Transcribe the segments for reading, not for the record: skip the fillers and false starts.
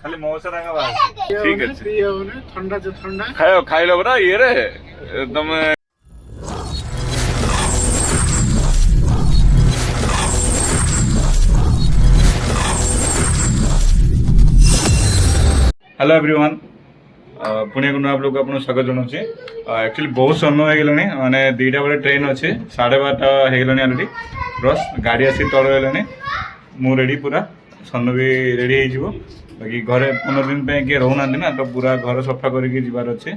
खाली मौसा रंगा बाहर ठीक है ठंडा जो ठंडा खाओ खाई लो बरा ये रे एकदम हेलो एवरीवन पुणे को आप लोग आपको स्वागत जनाऊँ एक्चुअली बहुत समय हो गलानी माने 2टा बेले ट्रेन अच्छे 12:30 हो गलानी अलरेडी बस गाड़ी आसी तल गलानी मु रेडी पूरा सन्न भी रेडी हो बाकी घरे 15 दिन पे किए रोना ना तो पूरा घर सफा करके जीवार अच्छे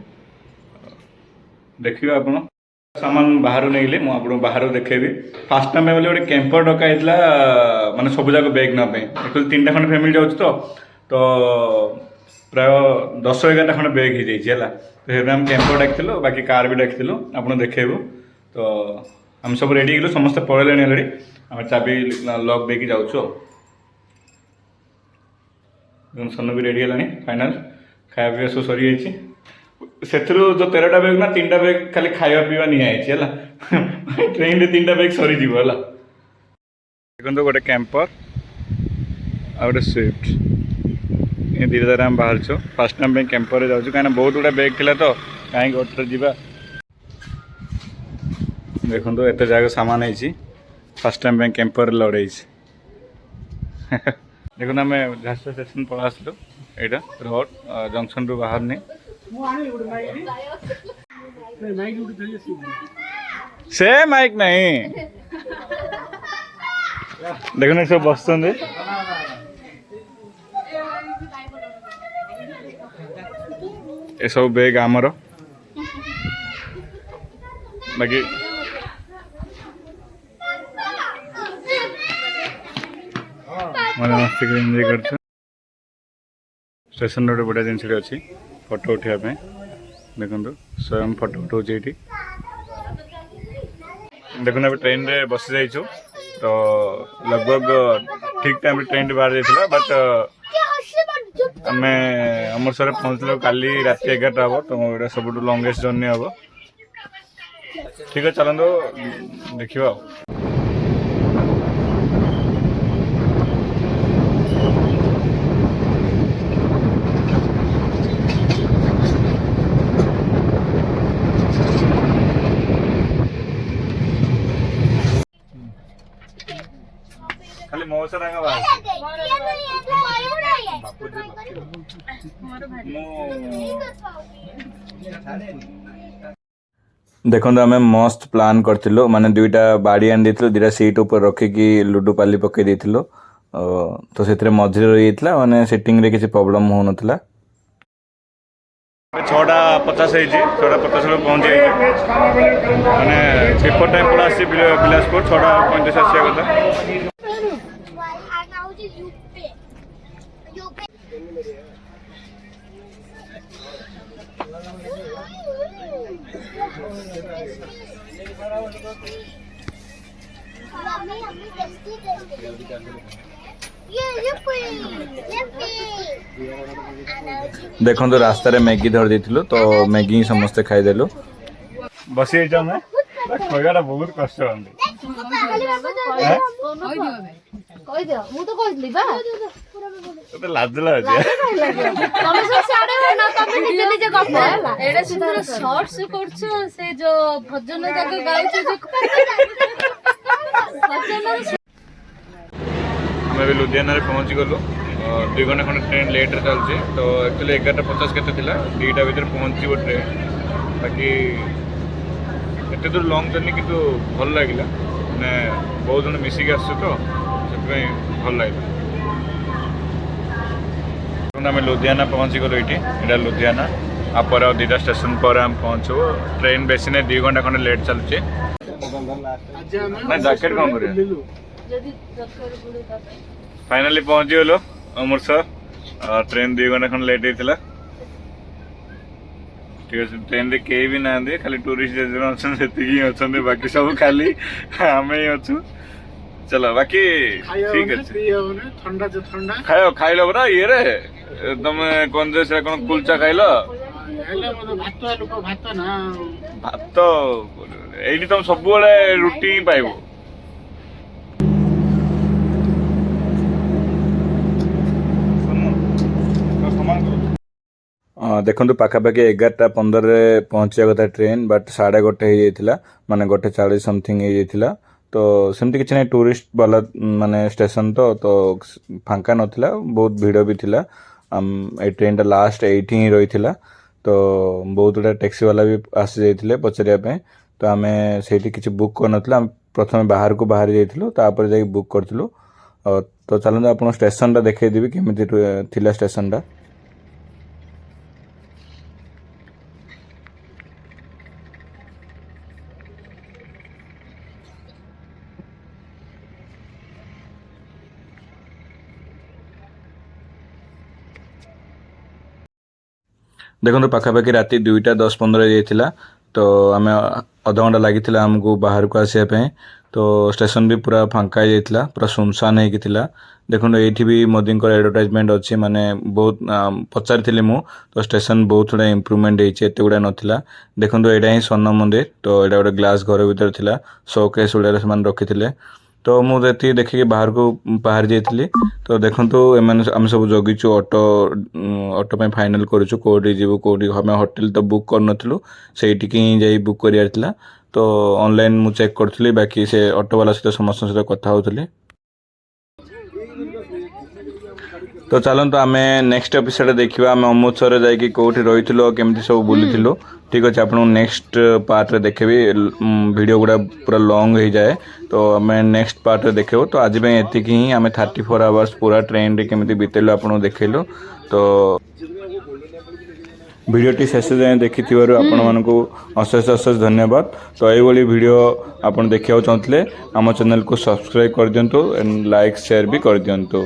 देखिए आप सामान बाहर नहीं ले मुझे बाहर देखेबी फास्ट टाइम बोले गोटे कैंपर डकाई माने सब जाक बैग ना एक्चुअली 3टा खंड फैमिली जाऊँ तो प्राय 10-11टा खंड बैग हो जाइए तो हम कैंपर डाकिलु बाकी कार भी डाकिलु आप देखेबू तो हम सब रेडी गलु समस्त पड़े अलरेडी आम चाबी लॉक देकी जाऊँ सन भी रेडी है फाइनाल खाया पीवा सब सरी जाइए से जो 13टा बैग ना 3टा बैग खाली खाया पीवा निहाई है ट्रेन रे 3टा बैग सरीज है देखो गोटे कैंपर आ गए स्विफ्ट ये धीरे धीरे आम बाहर फास्ट टाइम कैंपर जाऊँ कहीं बहुत गुड़ा बैग थी तो कहीं गोटे जा देखो एत जगह सामान है फास्ट टाइम कैंपर लड़ाई देखो आम झारसुगुड़ा स्टेशन पड़ा आसलु यहाँ रोड जंक्शन रू बाहर नहीं से माइक नहीं देखो सब बस ये सब बैग आमर बाकी मस्ती एंजॉय कर स्टेशन रोड बढ़िया जिन अच्छी फोटो उठाइबा देखो स्वयं फोटो उठाऊँ ये देखो अभी ट्रेन रे बस जाइछु तो लगभग ठीक टाइम ट्रेन बाहर जाइए बट आम अमृतसर पहुँचल काली रात 11टा हम तो ये सब लंगेस्ट जर्नी हम ठीक है चलते देखा खाली मौसा रंगा बाहर देखो आम मस्त प्लान करथिलो माने 2टा बाड़ी आन देथिलो 2टा सीट ऊपर रखिकी लुडो पाली पकई देथिलो तो से मझे रही माने सिटिंग रे किसी प्रॉब्लम हो नथला 6:50 6:50 पहुँच जाइए मैंने पेपर टाइम पड़ा आसी बिलासपुर 6:35 आसिया कथा देखो तो रास्ता रे मैगी धर देथिलो तो मैगी समस्ते खाईदेलु बसी मैं खोगाटा बहुत कष्ट लाज आम भी लुधियाना पहुँची गलु 2 घंटा खंड ट्रेन लेट रे चलছে तो एक्चुअली 11:50 के 2टा भर पहुँचो ट्रेन बाकी एत दूर लंग जर्नी किंतु भल लगे मैंने बहुत जन मिसिक आस तो भल लगे आम लुधियाना पहुँची गलु ये लुधियाना आप 2टा स्टेशन पर आम पहुँचू ट्रेन बेसी नहीं 2 घंटा खंड लेट चलचे जैकेट कौन कर फाइनाली पहुँची गलु अमृतसर ट्रेन 2 घंटा खंड लेट होता ठीक है ट्रेन रे कई भी ना खाली टूरिस्ट अच्छा बाकी सब खाली आम ही अच्छु चलो बाकी ठीक है ठंडा जो ठंडा खाओ खाई लो बरा ये रे तुम कौन से कौन कुलचा खाइल भात ये तुम सब रुटी ही पाइब ଦେଖନ୍ତୁ ପାଖାପାଖି 11:15ରେ ପହଞ୍ଚିବା କଥା ଟ୍ରେନ୍, ବଟ୍ 1:30 ହେଇଯାଇଥିଲା, ମାନେ 1:40 ସମଥିଙ୍ଗ ହେଇଯାଇଥିଲା। ତ ସେମିତି କିଛି ନାହିଁ, ଟୁରିଷ୍ଟ ବାଲା ମାନେ ଷ୍ଟେସନ୍ ତ ଫାଙ୍କା ନଥିଲା, ବହୁତ ଭିଡ଼ ବି ଥିଲା। ଏଇ ଟ୍ରେନ୍ଟା ଲାଷ୍ଟ ଏଇଠି ହିଁ ରହିଥିଲା। ତ ବହୁତ ଗୁଡ଼ା ଟ୍ୟାକ୍ସି ବାଲା ବି ଆସିଯାଇଥିଲେ ପଚାରିବା ପାଇଁ। ତ ଆମେ ସେଇଠି କିଛି ବୁକ୍ କରିନଥିଲୁ, ଆମେ ପ୍ରଥମେ ବାହାରକୁ ବାହାରି ଯାଇଥିଲୁ, ତାପରେ ଯାଇକି ବୁକ୍ କରିଥିଲୁ। ତ ଚାଲନ୍ତୁ ଆପଣ ଷ୍ଟେସନଟା ଦେଖେଇଦେବି କେମିତି ଥିଲା ଷ୍ଟେସନଟା। ଦେଖନ୍ତୁ ପାଖାପାଖି ରାତି 2:10-15 ହେଇଯାଇଥିଲା। ତ ଆମେ ଅଧଘଣ୍ଟା ଲାଗିଥିଲା ଆମକୁ ବାହାରକୁ ଆସିବା ପାଇଁ। ତ ଷ୍ଟେସନ୍ ବି ପୁରା ଫାଙ୍କା ହେଇଯାଇଥିଲା, ପୁରା ସୁନସାନ ହେଇକି ଥିଲା। ଦେଖନ୍ତୁ ଏଇଠି ବି ମୋଦିଙ୍କର ଆଡ଼ଭର୍ଟାଇଜମେଣ୍ଟ ଅଛି, ମାନେ ବହୁତ ପଚାରିଥିଲି ମୁଁ, ତ ଷ୍ଟେସନ୍ ବହୁତ ଗୁଡ଼ା ଇମ୍ପ୍ରୁଭମେଣ୍ଟ ହେଇଛି, ଏତେ ଗୁଡ଼ା ନଥିଲା। ଦେଖନ୍ତୁ ଏଇଟା ହିଁ ସ୍ୱର୍ଣ୍ଣ ମନ୍ଦିର, ତ ଏଇଟା ଗୋଟେ ଗ୍ଲାସ୍ ଘର ଭିତରେ ଥିଲା, ଶୋକେସ୍ ଗୁଡ଼ାରେ ସେମାନେ ରଖିଥିଲେ। ତ ମୁଁ ଯେତିକି ଦେଖିକି ବାହାରକୁ ବାହାରି ଯାଇଥିଲି। ତ ଦେଖନ୍ତୁ ଏମାନେ ଆମେ ସବୁ ଜଗିଛୁ, ଅଟୋ ପାଇଁ ଫାଇନାଲ୍ କରୁଛୁ କେଉଁଠି ଯିବୁ କେଉଁଠି। ଆମେ ହୋଟେଲ ତ ବୁକ୍ କରିନଥିଲୁ, ସେଇଠିକି ହିଁ ଯାଇ ବୁକ୍ କରିବାର ଥିଲା। ତ ଅନଲାଇନ୍ ମୁଁ ଚେକ୍ କରୁଥିଲି, ବାକି ସେ ଅଟୋବାଲା ସହିତ ସମସ୍ତଙ୍କ ସହିତ କଥା ହେଉଥିଲି। ତ ଚାଲନ୍ତୁ ଆମେ ନେକ୍ସଟ ଏପିସୋଡ଼ ଦେଖିବା, ଆମେ ଅମୃତସରରେ ଯାଇକି କେଉଁଠି ରହିଥିଲୁ ଆଉ କେମିତି ସବୁ ବୁଲିଥିଲୁ। ଠିକ୍ ଅଛି, ଆପଣଙ୍କୁ ନେକ୍ସଟ ପାର୍ଟରେ ଦେଖେବି। ଭିଡ଼ିଓ ଗୁଡ଼ା ପୁରା ଲଙ୍ଗ୍ ହେଇଯାଏ, ତ ଆମେ ନେକ୍ସଟ ପାର୍ଟରେ ଦେଖେବୁ। ତ ଆଜି ପାଇଁ ଏତିକି ହିଁ, ଆମେ 34 ଆୱାର୍ସ ପୁରା ଟ୍ରେନରେ କେମିତି ବିତେଇଲୁ ଆପଣଙ୍କୁ ଦେଖେଇଲୁ। ତ ଭିଡ଼ିଓଟି ଶେଷ ଯାଏଁ ଦେଖିଥିବାରୁ ଆପଣମାନଙ୍କୁ ଅଶେଷ ଅଶେଷ ଧନ୍ୟବାଦ। ତ ଏଇଭଳି ଭିଡ଼ିଓ ଆପଣ ଦେଖିବାକୁ ଚାହୁଁଥିଲେ ଆମ ଚ୍ୟାନେଲକୁ ସବସ୍କ୍ରାଇବ୍ କରିଦିଅନ୍ତୁ, ଲାଇକ୍ ସେୟାର ବି କରିଦିଅନ୍ତୁ।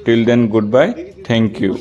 Till then good bye, thank you.